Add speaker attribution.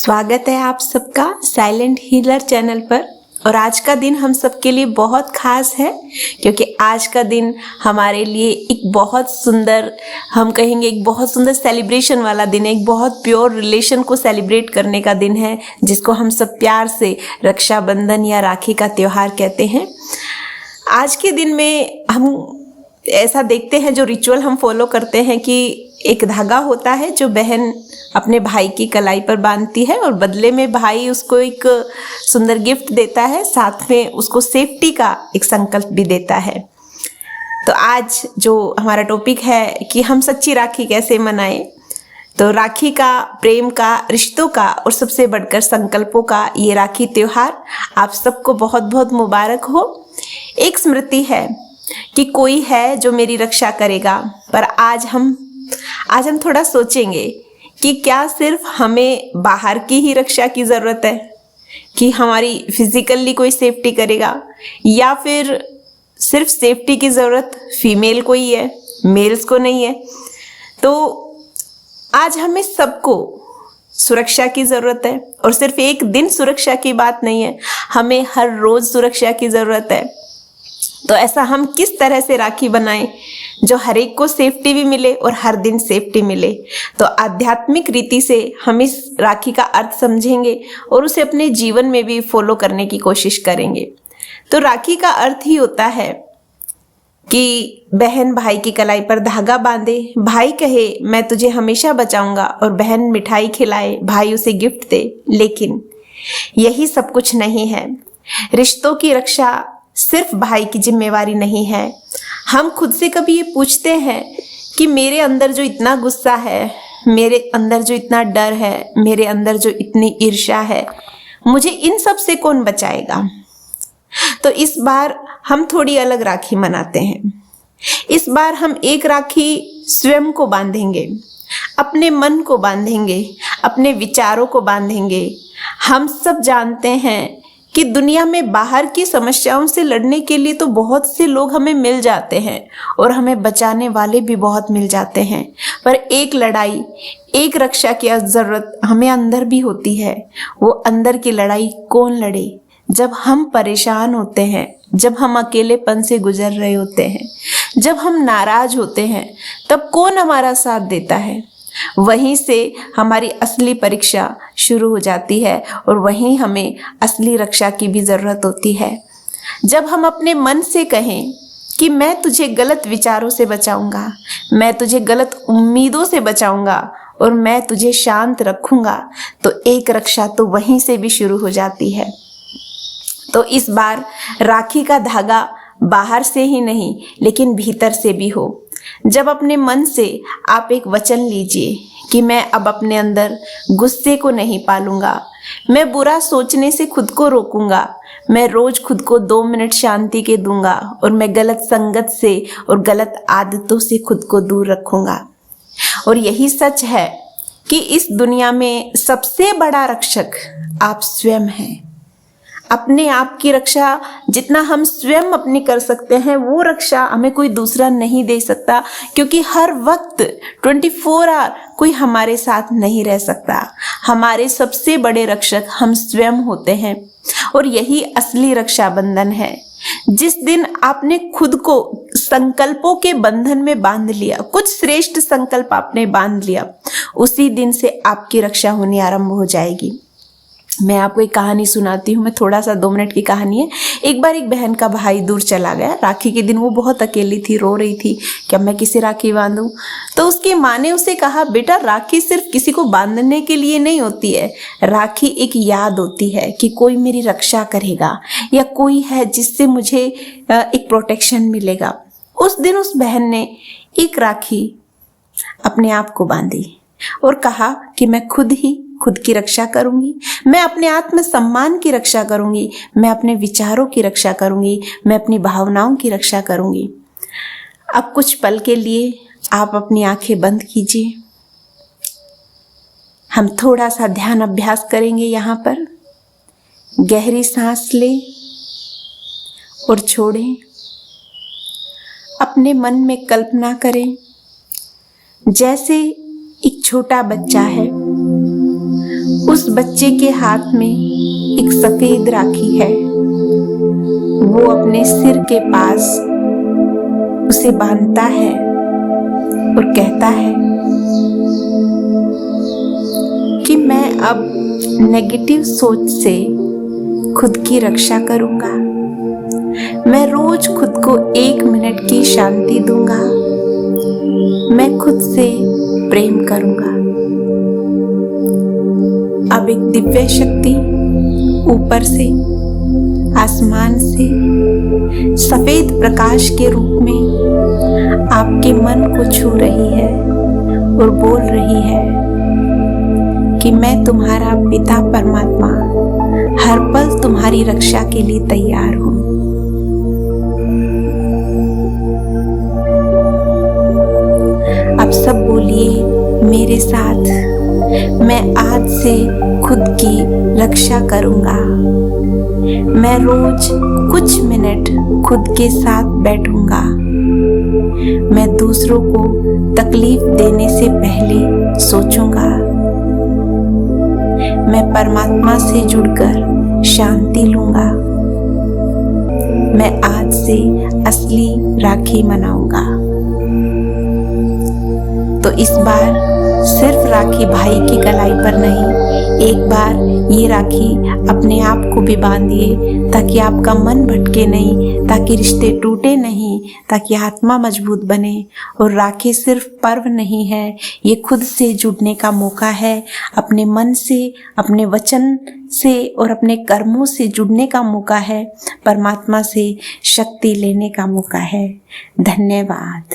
Speaker 1: स्वागत है आप सबका साइलेंट हीलर चैनल पर। और आज का दिन हम सबके लिए बहुत खास है क्योंकि आज का दिन हमारे लिए एक बहुत सुंदर, हम कहेंगे एक बहुत सुंदर सेलिब्रेशन वाला दिन है। एक बहुत प्योर रिलेशन को सेलिब्रेट करने का दिन है जिसको हम सब प्यार से रक्षाबंधन या राखी का त्योहार कहते हैं। आज के दिन में हम ऐसा देखते हैं, जो रिचुअल हम फॉलो करते हैं कि एक धागा होता है जो बहन अपने भाई की कलाई पर बांधती है और बदले में भाई उसको एक सुंदर गिफ्ट देता है, साथ में उसको सेफ्टी का एक संकल्प भी देता है। तो आज जो हमारा टॉपिक है कि हम सच्ची राखी कैसे मनाएं, तो राखी का, प्रेम का, रिश्तों का और सबसे बढ़कर संकल्पों का ये राखी त्योहार आप सबको बहुत बहुत मुबारक हो। एक स्मृति है कि कोई है जो मेरी रक्षा करेगा, पर आज हम थोड़ा सोचेंगे कि क्या सिर्फ हमें बाहर की ही रक्षा की ज़रूरत है, कि हमारी फिजिकली कोई सेफ्टी करेगा, या फिर सिर्फ सेफ्टी की ज़रूरत फीमेल को ही है, मेल्स को नहीं है। तो आज हमें सबको सुरक्षा की ज़रूरत है और सिर्फ एक दिन सुरक्षा की बात नहीं है, हमें हर रोज़ सुरक्षा की ज़रूरत है। तो ऐसा हम किस तरह से राखी बनाएं जो हर एक को सेफ्टी भी मिले और हर दिन सेफ्टी मिले। तो आध्यात्मिक रीति से हम इस राखी का अर्थ समझेंगे और उसे अपने जीवन में भी फॉलो करने की कोशिश करेंगे। तो राखी का अर्थ ही होता है कि बहन भाई की कलाई पर धागा बांधे, भाई कहे मैं तुझे हमेशा बचाऊंगा, और बहन मिठाई खिलाए, भाई उसे गिफ्ट दे। लेकिन यही सब कुछ नहीं है। रिश्तों की रक्षा सिर्फ भाई की जिम्मेवारी नहीं है। हम खुद से कभी ये पूछते हैं कि मेरे अंदर जो इतना गुस्सा है, मेरे अंदर जो इतना डर है, मेरे अंदर जो इतनी ईर्ष्या है, मुझे इन सब से कौन बचाएगा? तो इस बार हम थोड़ी अलग राखी मनाते हैं। इस बार हम एक राखी स्वयं को बांधेंगे, अपने मन को बांधेंगे, अपने विचारों को बांधेंगे। हम सब जानते हैं कि दुनिया में बाहर की समस्याओं से लड़ने के लिए तो बहुत से लोग हमें मिल जाते हैं और हमें बचाने वाले भी बहुत मिल जाते हैं, पर एक लड़ाई, एक रक्षा की ज़रूरत हमें अंदर भी होती है। वो अंदर की लड़ाई कौन लड़े? जब हम परेशान होते हैं, जब हम अकेलेपन से गुजर रहे होते हैं, जब हम नाराज होते हैं, तब कौन हमारा साथ देता है? वहीं से हमारी असली परीक्षा शुरू हो जाती है और वहीं हमें असली रक्षा की भी ज़रूरत होती है। जब हम अपने मन से कहें कि मैं तुझे गलत विचारों से बचाऊंगा, मैं तुझे गलत उम्मीदों से बचाऊंगा और मैं तुझे शांत रखूंगा, तो एक रक्षा तो वहीं से भी शुरू हो जाती है। तो इस बार राखी का धागा बाहर से ही नहीं लेकिन भीतर से भी हो। जब अपने मन से आप एक वचन लीजिए कि मैं अब अपने अंदर गुस्से को नहीं पालूंगा, मैं बुरा सोचने से खुद को रोकूंगा, मैं रोज खुद को 2 मिनट शांति के दूंगा और मैं गलत संगत से और गलत आदतों से खुद को दूर रखूंगा। और यही सच है कि इस दुनिया में सबसे बड़ा रक्षक आप स्वयं हैं। अपने आप की रक्षा जितना हम स्वयं अपनी कर सकते हैं, वो रक्षा हमें कोई दूसरा नहीं दे सकता, क्योंकि हर वक्त 24 आवर कोई हमारे साथ नहीं रह सकता। हमारे सबसे बड़े रक्षक हम स्वयं होते हैं और यही असली रक्षाबंधन है। जिस दिन आपने खुद को संकल्पों के बंधन में बांध लिया, कुछ श्रेष्ठ संकल्प आपने बांध लिया, उसी दिन से आपकी रक्षा होनी आरंभ हो जाएगी। मैं आपको एक कहानी सुनाती हूँ। मैं थोड़ा सा 2 मिनट की कहानी है। एक बार एक बहन का भाई दूर चला गया। राखी के दिन वो बहुत अकेली थी, रो रही थी कि अब मैं किसे राखी बांधूं। तो उसकी माँ ने उसे कहा, बेटा राखी सिर्फ किसी को बांधने के लिए नहीं होती है, राखी एक याद होती है कि कोई मेरी रक्षा करेगा या कोई है जिससे मुझे एक प्रोटेक्शन मिलेगा। उस दिन उस बहन ने एक राखी अपने आप को बांधी और कहा कि मैं खुद की रक्षा करूंगी, मैं अपने आत्म सम्मान की रक्षा करूंगी, मैं अपने विचारों की रक्षा करूंगी, मैं अपनी भावनाओं की रक्षा करूंगी। अब कुछ पल के लिए आप अपनी आंखें बंद कीजिए। हम थोड़ा सा ध्यान अभ्यास करेंगे। यहाँ पर गहरी सांस लें और छोड़ें। अपने मन में कल्पना करें जैसे एक छोटा बच्चा है, उस बच्चे के हाथ में एक सफेद राखी है। वो अपने सिर के पास उसे बांधता है और कहता है कि मैं अब नेगेटिव सोच से खुद की रक्षा करूंगा। मैं रोज खुद को 1 मिनट की शांति दूंगा। मैं खुद से प्रेम करूंगा। अब एक दिव्य शक्ति ऊपर से, आसमान से सफेद प्रकाश के रूप में आपके मन को छू रही है और बोल रही है कि मैं तुम्हारा पिता परमात्मा हर पल तुम्हारी रक्षा के लिए तैयार हूं। अब सब बोलिए मेरे साथ, मैं आज से खुद की रक्षा करूंगा। मैं रोज कुछ मिनट खुद के साथ बैठूंगा। मैं दूसरों को तकलीफ देने से पहले सोचूंगा। मैं परमात्मा से जुड़कर शांति लूंगा। मैं आज से असली राखी मनाऊंगा। तो इस बार सिर्फ राखी भाई की कलाई पर नहीं, एक बार ये राखी अपने आप को भी बांधिए ताकि आपका मन भटके नहीं, ताकि रिश्ते टूटे नहीं, ताकि आत्मा मजबूत बने। और राखी सिर्फ पर्व नहीं है, ये खुद से जुड़ने का मौका है। अपने मन से, अपने वचन से और अपने कर्मों से जुड़ने का मौका है। परमात्मा से शक्ति लेने का मौका है। धन्यवाद।